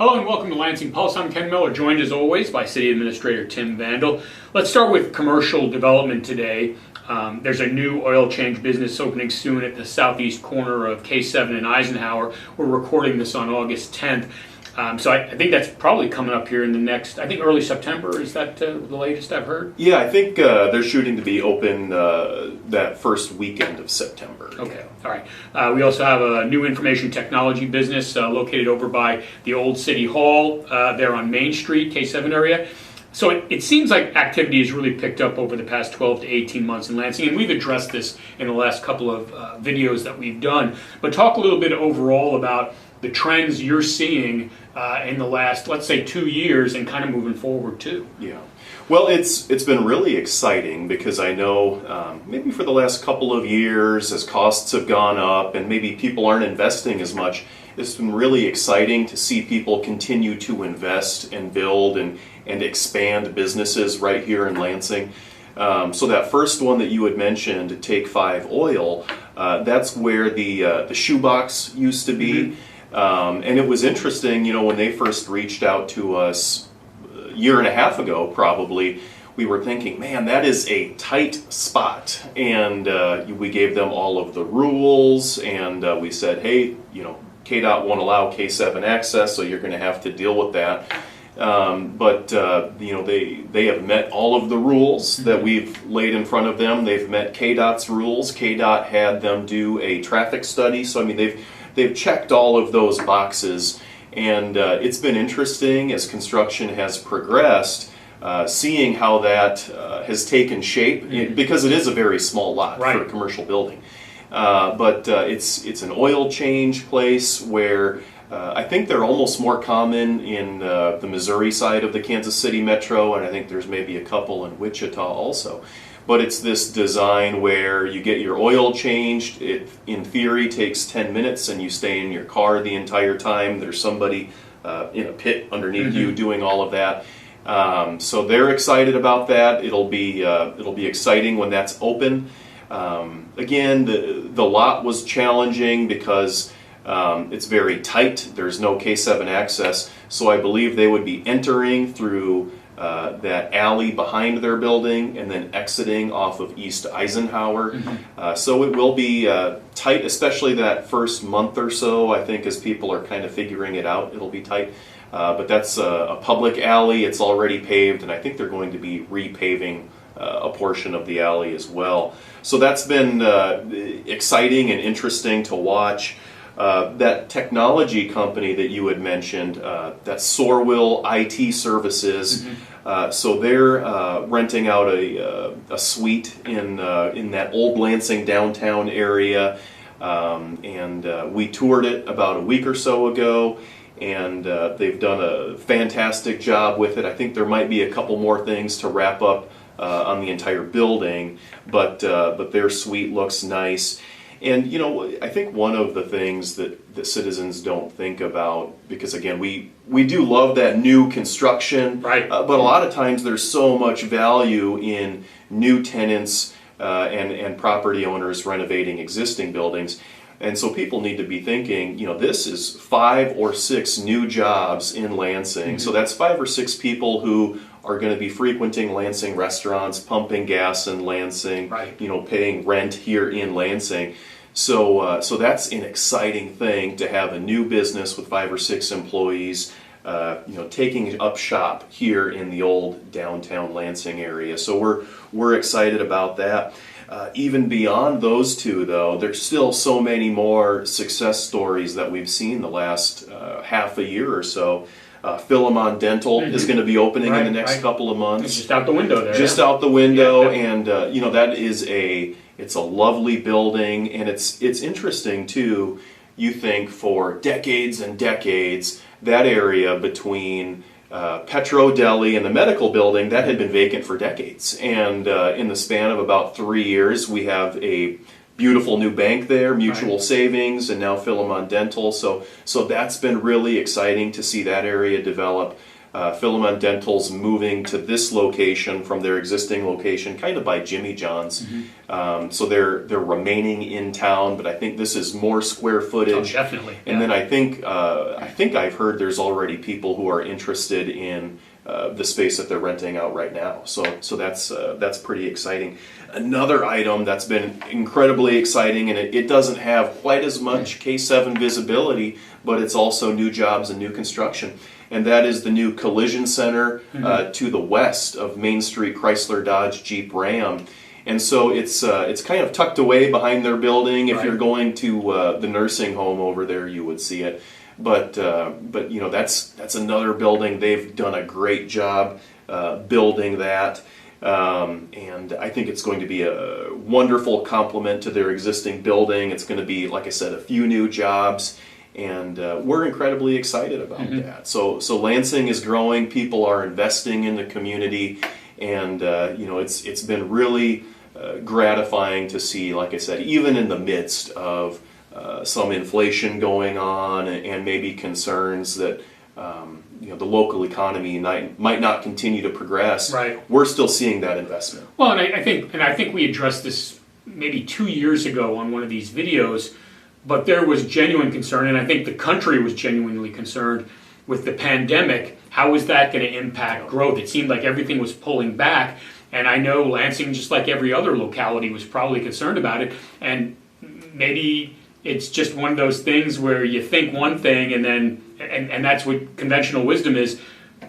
Hello and welcome to Lansing Pulse. I'm Ken Miller, joined as always by City Administrator Tim Vandall. Let's start with commercial development today. There's a new oil change business opening soon at the southeast corner of K7 and Eisenhower. We're recording this on August 10th. So I think that's probably coming up here in the next, I think early September. Is that the latest I've heard? Yeah, I think they're shooting to be open that first weekend of September. Okay, all right. We also have a new information technology business located over by the old City Hall there on Main Street, K7 area. So it seems like activity has really picked up over the past 12 to 18 months in Lansing, and we've addressed this in the last couple of videos that we've done. But talk a little bit overall about the trends you're seeing in the last, let's say, 2 years and kind of moving forward too. Yeah. Well, it's been really exciting because I know maybe for the last couple of years as costs have gone up and maybe people aren't investing as much, it's been really exciting to see people continue to invest and build and expand businesses right here in Lansing. So that first one that you had mentioned, Take 5 Oil, that's where the shoebox used to be. And it was interesting, you know, when they first reached out to us a year and a half ago, probably, we were thinking, man, that is a tight spot. And we gave them all of the rules, and we said, hey, you know, KDOT won't allow K7 access, so you're going to have to deal with that. But you know, they have met all of the rules that we've laid in front of them. They've met KDOT's rules. KDOT had them do a traffic study, so I mean they've checked all of those boxes, and it's been interesting as construction has progressed, seeing how that has taken shape, because it is a very small lot for a commercial building. But it's an oil change place where I think they're almost more common in the Missouri side of the Kansas City metro, and I think there's maybe a couple in Wichita also. But it's this design where you get your oil changed. It, in theory, takes 10 minutes, and you stay in your car the entire time. There's somebody in a pit underneath you doing all of that. So they're excited about that. It'll be exciting when that's open. Again, the lot was challenging because it's very tight. There's no K7 access, so I believe they would be entering through that alley behind their building and then exiting off of East Eisenhower. So it will be tight, especially that first month or so. I think as people are kind of figuring it out, it'll be tight. But that's a public alley. It's already paved, and I think they're going to be repaving a portion of the alley as well. So that's been exciting and interesting to watch. That technology company that you had mentioned, that Sorwill IT Services, so they're renting out a suite in that old Lansing downtown area, and we toured it about a week or so ago, and they've done a fantastic job with it. I think there might be a couple more things to wrap up on the entire building, but their suite looks nice. And you know, I think one of the things that citizens don't think about, because again, we do love that new construction, but a lot of times there's so much value in new tenants and property owners renovating existing buildings. And so people need to be thinking, you know, this is 5 or 6 new jobs in Lansing. So that's 5 or 6 people who are going to be frequenting Lansing restaurants, pumping gas in Lansing, you know, paying rent here in Lansing. So that's an exciting thing to have a new business with 5 or 6 employees, you know, taking up shop here in the old downtown Lansing area. So we're excited about that. Even beyond those two, though, there's still so many more success stories that we've seen the last half a year or so. Philemon Dental is going to be opening in the next couple of months. It's just out the window there. Just out the window, and you know, that is it's a lovely building, and it's interesting too. You think for decades and decades, that area between Petro Deli and the medical building, that had been vacant for decades, and in the span of about 3 years, we have a beautiful new bank there, Mutual Savings, and now Philemon Dental. So that's been really exciting to see that area develop. Philemon Dental's moving to this location from their existing location, kind of by Jimmy John's. So they're remaining in town, but I think this is more square footage. Oh, definitely. And then I think I've heard there's already people who are interested in the space that they're renting out right now. So that's pretty exciting. Another item that's been incredibly exciting, and it doesn't have quite as much K7 visibility, but it's also new jobs and new construction. And that is the new collision center to the west of Main Street Chrysler Dodge Jeep Ram. And so it's kind of tucked away behind their building. If you're going to the nursing home over there, you would see it. But you know, that's another building. They've done a great job building that. And I think it's going to be a wonderful complement to their existing building. It's going to be, like I said, a few new jobs. And we're incredibly excited about that. So Lansing is growing. People are investing in the community, and you know, it's been really gratifying to see. Like I said, even in the midst of some inflation going on and maybe concerns that you know, the local economy might not continue to progress. We're still seeing that investment. Well, and I think we addressed this maybe 2 years ago on one of these videos. But there was genuine concern, and I think the country was genuinely concerned with the pandemic. How was that going to impact growth? It seemed like everything was pulling back, and I know Lansing, just like every other locality, was probably concerned about it. And maybe it's just one of those things where you think one thing, and then and that's what conventional wisdom is,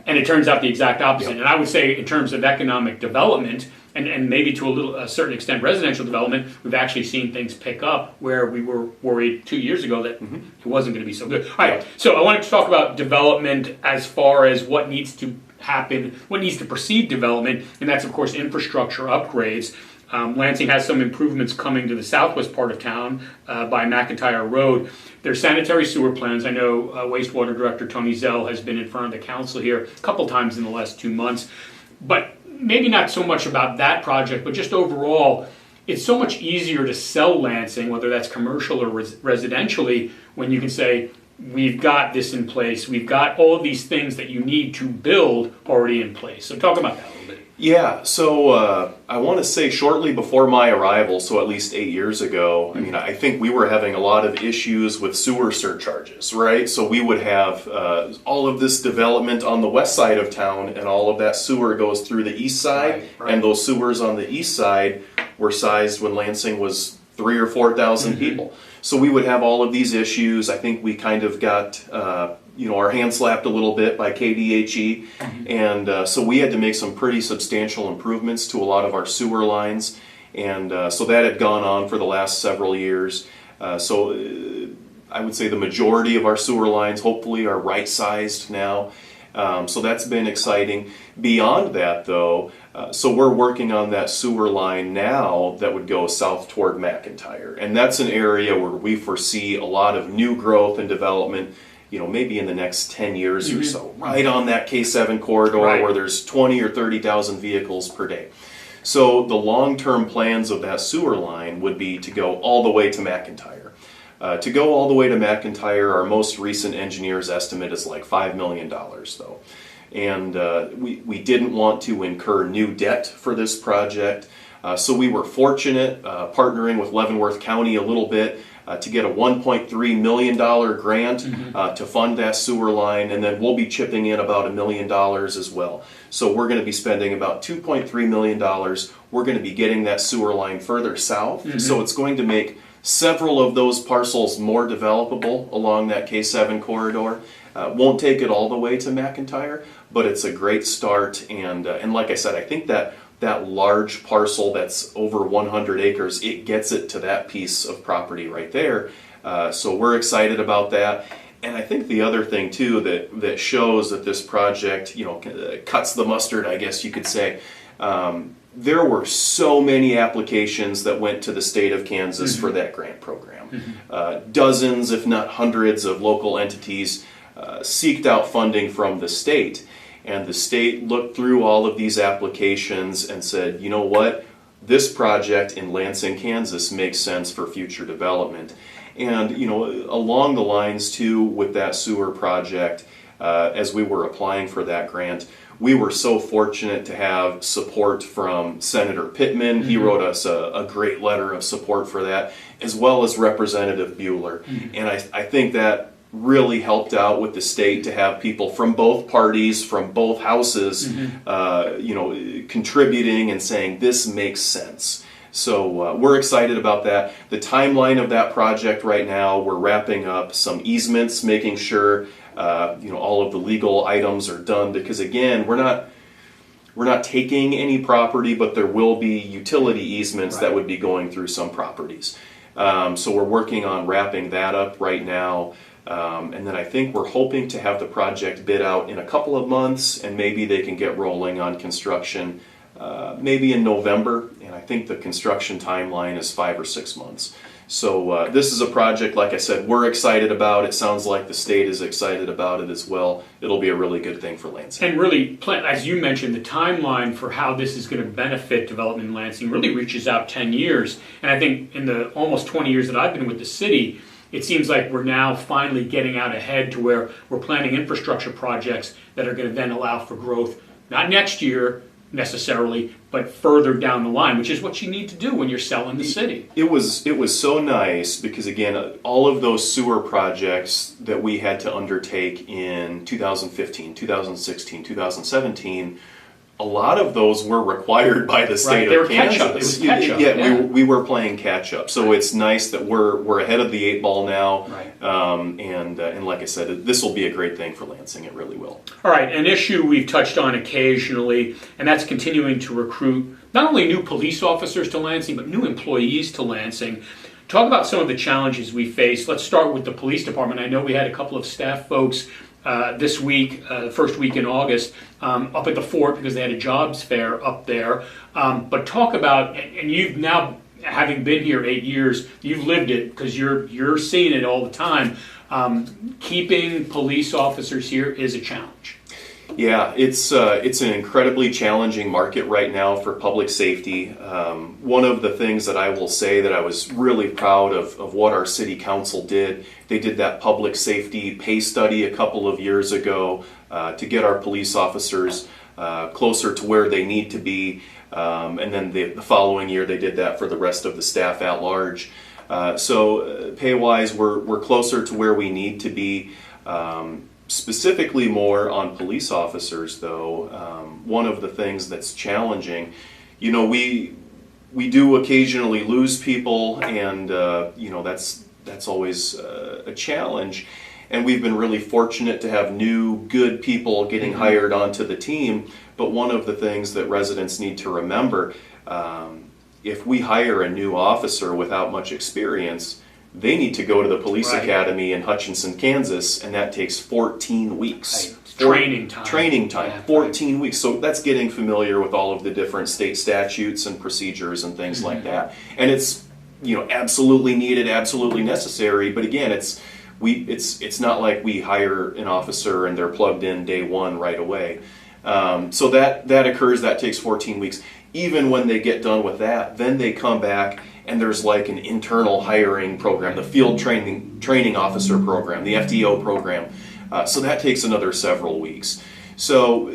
and it turns out the exact opposite. And I would say, in terms of economic development, and maybe to a certain extent residential development, we've actually seen things pick up where we were worried 2 years ago that it wasn't going to be so good. All right, so I wanted to talk about development as far as what needs to happen, what needs to precede development, and that's, of course, infrastructure upgrades. Lansing has some improvements coming to the southwest part of town by McIntyre Road. There's sanitary sewer plans. I know wastewater director Tony Zell has been in front of the council here a couple times in the last 2 months. But maybe not so much about that project, but just overall, it's so much easier to sell Lansing, whether that's commercial or residentially, when you can say, we've got this in place, we've got all of these things that you need to build already in place. So talk about that a little bit. Yeah, so I want to say shortly before my arrival, so at least 8 years ago, I mean, I think we were having a lot of issues with sewer surcharges, right? So we would have all of this development on the west side of town, and all of that sewer goes through the east side, and those sewers on the east side were sized when Lansing was 3,000 or 4,000 people. So we would have all of these issues. I think we kind of got you know, our hand slapped a little bit by KDHE, and so we had to make some pretty substantial improvements to a lot of our sewer lines, and so that had gone on for the last several years. So I would say the majority of our sewer lines hopefully are right-sized now. So that's been exciting. Beyond that, though, so we're working on that sewer line now that would go south toward McIntyre, and that's an area where we foresee a lot of new growth and development, you know, maybe in the next 10 years or so, right on that K7 corridor where there's 20 or 30,000 vehicles per day. So the long-term plans of that sewer line would be to go all the way to McIntyre. To go all the way to McIntyre, our most recent engineer's estimate is like $5 million, though. And we didn't want to incur new debt for this project, so we were fortunate, partnering with Leavenworth County a little bit, to get a $1.3 million grant to fund that sewer line, and then we'll be chipping in about $1 million as well. So we're going to be spending about $2.3 million. We're going to be getting that sewer line further south, so it's going to make several of those parcels more developable along that K7 corridor. Won't take it all the way to McIntyre, but it's a great start, and like I said, I think that large parcel that's over 100 acres, it gets it to that piece of property right there. So we're excited about that. And I think the other thing too that shows that this project, you know, cuts the mustard, I guess you could say, there were so many applications that went to the state of Kansas for that grant program. Dozens, if not hundreds, of local entities seeked out funding from the state. And the state looked through all of these applications and said, you know what, this project in Lansing, Kansas makes sense for future development. And, you know, along the lines too with that sewer project, as we were applying for that grant. We were so fortunate to have support from Senator Pittman. He wrote us a great letter of support for that, as well as Representative Bueller. And I think that really helped out with the state to have people from both parties, from both houses, contributing and saying this makes sense. So we're excited about that. The timeline of that project right now, we're wrapping up some easements, making sure all of the legal items are done, because again, we're not taking any property, but there will be utility easements that would be going through some properties. So we're working on wrapping that up right now. And then I think we're hoping to have the project bid out in a couple of months, and maybe they can get rolling on construction maybe in November. And I think the construction timeline is 5 or 6 months. So this is a project, like I said, we're excited about. It sounds like the state is excited about it as well. It'll be a really good thing for Lansing. And really, as you mentioned, the timeline for how this is going to benefit development in Lansing really reaches out 10 years. And I think in the almost 20 years that I've been with the city, it seems like we're now finally getting out ahead to where we're planning infrastructure projects that are going to then allow for growth, not next year necessarily, but further down the line, which is what you need to do when you're selling the city. It was so nice because, again, all of those sewer projects that we had to undertake in 2015, 2016, 2017, a lot of those were required by the state of Kansas. Catch-up. It was catch-up. Yeah. We were playing catch-up. So it's nice that we're ahead of the 8 ball now. Right. And like I said, this will be a great thing for Lansing. It really will. All right, an issue we've touched on occasionally, and that's continuing to recruit not only new police officers to Lansing, but new employees to Lansing. Talk about some of the challenges we face. Let's start with the police department. I know we had a couple of staff folks this week, the first week in August, up at the fort because they had a jobs fair up there. But talk about, and you've now, having been here 8 years, you've lived it because you're seeing it all the time. Keeping police officers here is a challenge. Yeah, it's an incredibly challenging market right now for public safety. One of the things that I will say that I was really proud of what our city council did, they did that public safety pay study a couple of years ago to get our police officers closer to where they need to be. And then the following year they did that for the rest of the staff at large. So pay-wise, we're closer to where we need to be. Specifically more on police officers, though, one of the things that's challenging, we do occasionally lose people, and that's always a challenge. And we've been really fortunate to have new, good people getting hired onto the team. But one of the things that residents need to remember, if we hire a new officer without much experience, they need to go to the police academy in Hutchinson, Kansas, and that takes 14 weeks. Training time. Yeah, 14 weeks. So that's getting familiar with all of the different state statutes and procedures and things like that. And it's absolutely needed, absolutely necessary. But again, it's not like we hire an officer and they're plugged in day one right away. So that occurs. That takes 14 weeks. Even when they get done with that, then they come back. And there's like an internal hiring program, the field training officer program, the FTO program. So that takes another several weeks. So,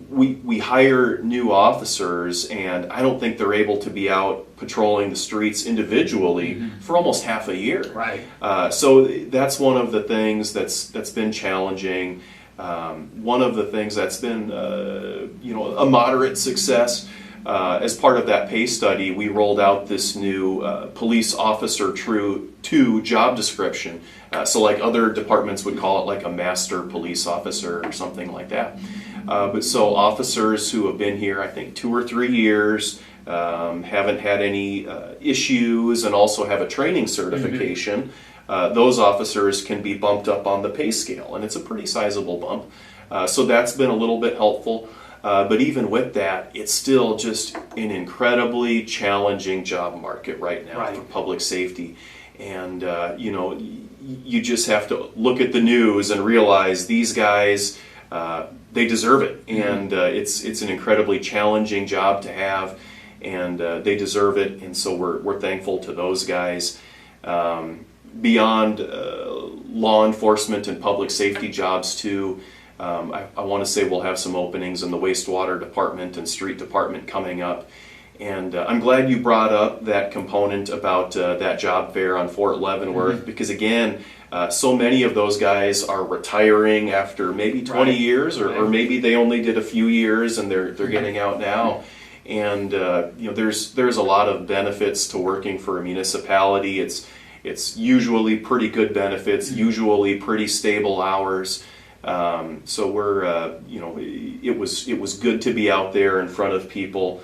we hire new officers, and I don't think they're able to be out patrolling the streets individually for almost half a year. Right. So that's one of the things that's been challenging. One of the things that's been, a moderate success. As part of that pay study, we rolled out this new police officer 2 job description. So like other departments would call it like a master police officer or something like that. But so officers who have been here, I think 2 or 3 years, haven't had any issues and also have a training certification, those officers can be bumped up on the pay scale. And it's a pretty sizable bump. So that's been a little bit helpful. But even with that, it's still just an incredibly challenging job market right now for public safety. And, you just have to look at the news and realize these guys, they deserve it. And it's an incredibly challenging job to have, and they deserve it. And so we're thankful to those guys. beyond law enforcement and public safety jobs too. I want to say we'll have some openings in the wastewater department and street department coming up. And I'm glad you brought up that component about that job fair on Fort Leavenworth, because again, so many of those guys are retiring after maybe 20 years, or maybe they only did a few years and they're getting out now. And there's a lot of benefits to working for a municipality. It's usually pretty good benefits, usually pretty stable hours. So we're it was good to be out there in front of people,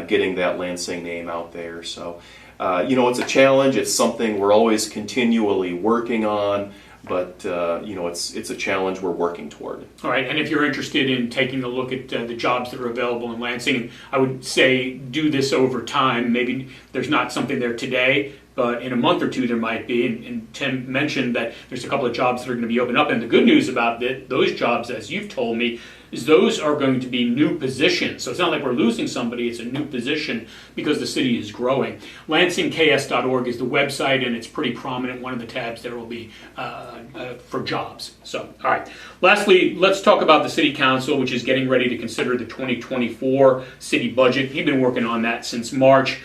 getting that Lansing name out there. So it's a challenge. It's something we're always continually working on, but it's a challenge we're working toward. All right, and if you're interested in taking a look at the jobs that are available in Lansing, I would say do this over time. Maybe there's not something there today, but in a month or two there might be. And Tim mentioned that there's a couple of jobs that are going to be opened up. And the good news about those jobs, as you've told me, is those are going to be new positions. So it's not like we're losing somebody, it's a new position because the city is growing. LansingKS.org is the website, and it's pretty prominent. One of the tabs there will be for jobs. So, all right. Lastly, let's talk about the City Council, which is getting ready to consider the 2024 city budget. You've been working on that since March.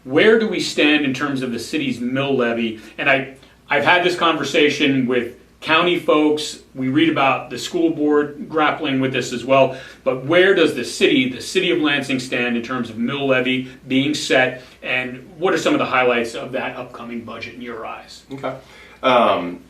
Where do we stand in terms of the city's mill levy? And I've had this conversation with county folks. We read about the school board grappling with this as well. But where does the city of Lansing, stand in terms of mill levy being set? And what are some of the highlights of that upcoming budget in your eyes? Okay.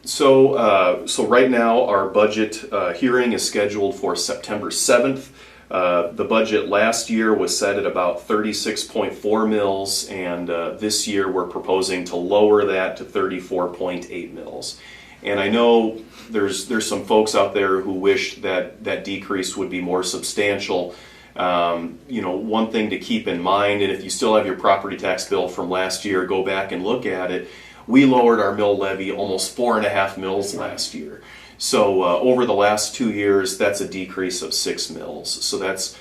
So right now our budget hearing is scheduled for September 7th. The budget last year was set at about 36.4 mils, and this year we're proposing to lower that to 34.8 mils. And I know there's some folks out there who wish that decrease would be more substantial. One thing to keep in mind, and if you still have your property tax bill from last year, go back and look at it. We lowered our mill levy almost 4.5 mils last year. So over the last 2 years, that's a decrease of 6 mils. So that's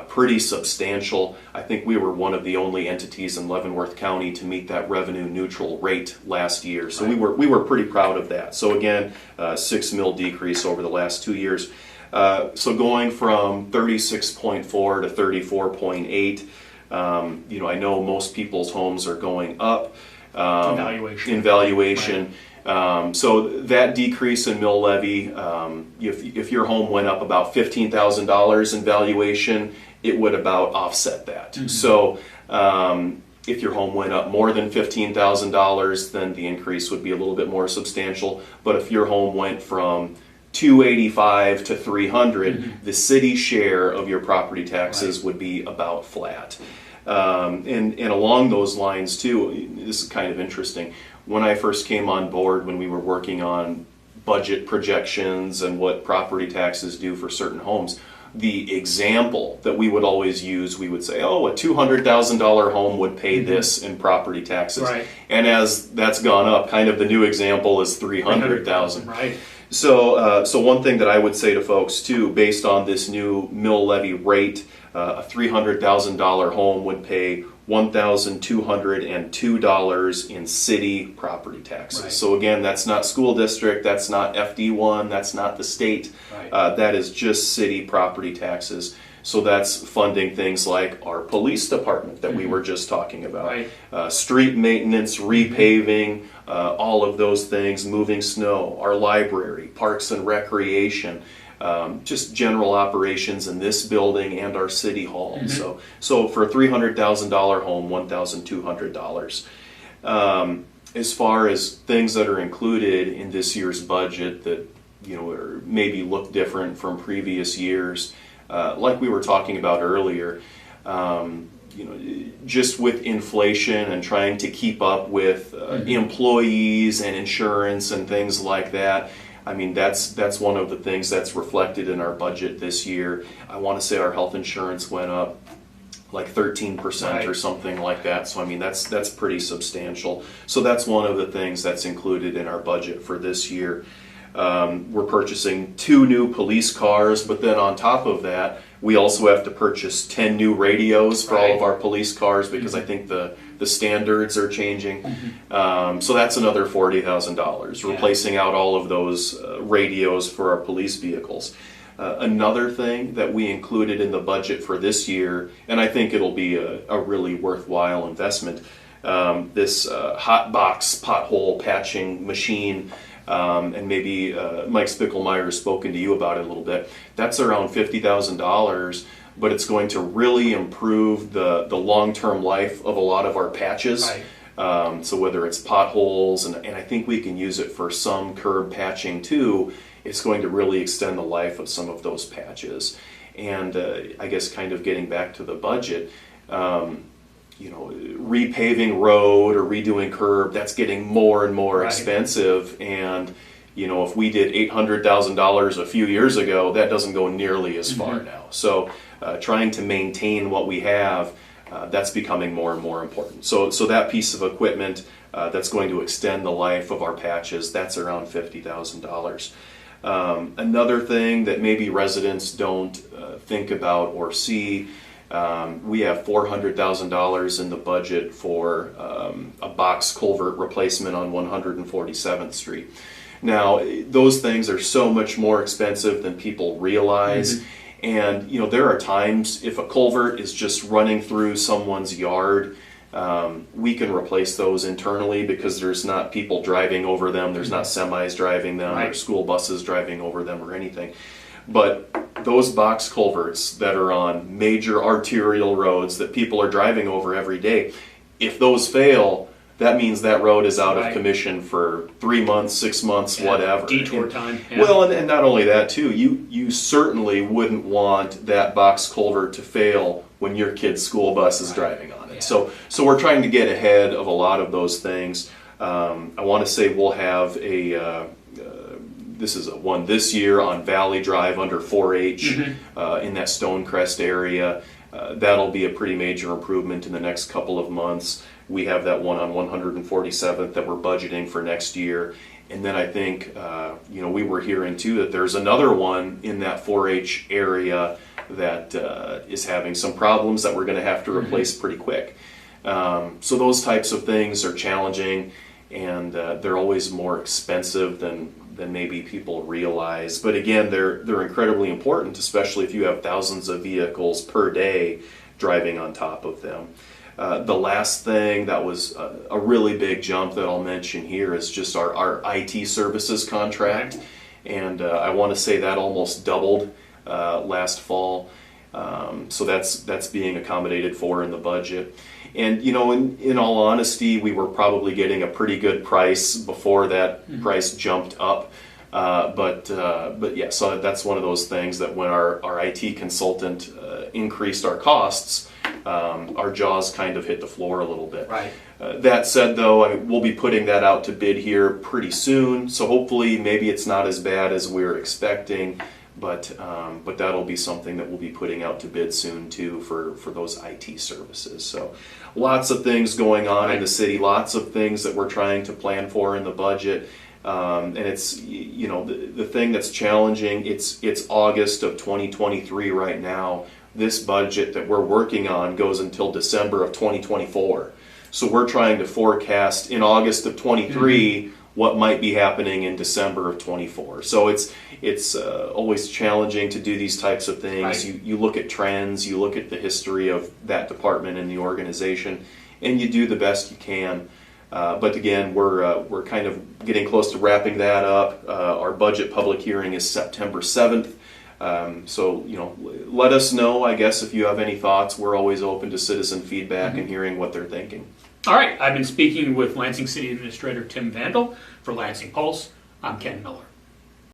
pretty substantial. I think we were one of the only entities in Leavenworth County to meet that revenue neutral rate last year. So we were pretty proud of that. So again, 6 mil decrease over the last 2 years. So going from 36.4 to 34.8, I know most people's homes are going up in valuation. So that decrease in mill levy, if your home went up about $15,000 in valuation, it would about offset that. Mm-hmm. So if your home went up more than $15,000, then the increase would be a little bit more substantial. But if your home went from $285 to $300, the city share of your property taxes would be about flat. And along those lines too, this is kind of interesting. When I first came on board, when we were working on budget projections and what property taxes do for certain homes, the example that we would always use, we would say, oh, a $200,000 home would pay this in property taxes. Right. And as that's gone up, kind of the new example is $300,000. Right. So one thing that I would say to folks too, based on this new mill levy rate, a $300,000 home would pay $1,202 in city property taxes. Right. So again, that's not school district, that's not FD1, that's not the state. Right. That is just city property taxes. So that's funding things like our police department that we were just talking about. Right. Street maintenance, repaving, all of those things, moving snow, our library, parks and recreation. Just general operations in this building and our city hall. Mm-hmm. So for a $300,000 home, $1,200. As far as things that are included in this year's budget that or maybe look different from previous years, like we were talking about earlier, just with inflation and trying to keep up with employees and insurance and things like that. I mean, that's one of the things that's reflected in our budget this year. I want to say our health insurance went up like 13% or something like that. So I mean, that's pretty substantial. So that's one of the things that's included in our budget for this year. We're purchasing 2 new police cars, but then on top of that, we also have to purchase 10 new radios for all of our police cars because I think the standards are changing. So that's another $40,000, replacing out all of those radios for our police vehicles. Another thing that we included in the budget for this year, and I think it'll be a really worthwhile investment, this hot box pothole patching machine, and maybe Mike Spickelmeyer has spoken to you about it a little bit. That's around $50,000, but it's going to really improve the long-term life of a lot of our patches. So whether it's potholes, and I think we can use it for some curb patching too, it's going to really extend the life of some of those patches. And I guess kind of getting back to the budget, repaving road or redoing curb, that's getting more and more expensive. And if we did $800,000 a few years ago, that doesn't go nearly as far now. So trying to maintain what we have, that's becoming more and more important. So that piece of equipment that's going to extend the life of our patches, that's around $50,000. Another thing that maybe residents don't think about or see, we have $400,000 in the budget for a box culvert replacement on 147th Street. Now, those things are so much more expensive than people realize. And, there are times if a culvert is just running through someone's yard, we can replace those internally because there's not people driving over them, there's not semis driving them, or school buses driving over them or anything. But those box culverts that are on major arterial roads that people are driving over every day, if those fail, that means that road is out of commission for 3 months, 6 months, whatever. Detour time. Well, and not only that too, you certainly wouldn't want that box culvert to fail when your kid's school bus is driving on it. So we're trying to get ahead of a lot of those things. I want to say we'll have this is one this year on Valley Drive under 4-H in that Stonecrest area. That'll be a pretty major improvement in the next couple of months. We have that one on 147th that we're budgeting for next year. And then I think, we were hearing too that there's another one in that 4-H area that is having some problems that we're going to have to replace pretty quick. So those types of things are challenging, and they're always more expensive than maybe people realize. But again, they're incredibly important, especially if you have thousands of vehicles per day driving on top of them. The last thing that was a really big jump that I'll mention here is just our IT services contract. And I want to say that almost doubled last fall. So that's being accommodated for in the budget. And in all honesty, we were probably getting a pretty good price before that price jumped up. But yeah, so that's one of those things that when our IT consultant increased our costs, our jaws kind of hit the floor a little bit. That said, though, we'll be putting that out to bid here pretty soon. So hopefully, maybe it's not as bad as we're expecting. But that'll be something that we'll be putting out to bid soon too for those IT services. So lots of things going on in the city, lots of things that we're trying to plan for in the budget. And it's the thing that's challenging. It's August of 2023 right now. This budget that we're working on goes until December of 2024. So we're trying to forecast in August of 23 what might be happening in December of 24. So it's always challenging to do these types of things. You look at trends, you look at the history of that department and the organization, and you do the best you can. But again, we're kind of getting close to wrapping that up. Our budget public hearing is September 7th. So let us know, I guess, if you have any thoughts. We're always open to citizen feedback and hearing what they're thinking. All right, I've been speaking with Lansing City Administrator Tim Vandall for Lansing Pulse. I'm Ken Miller.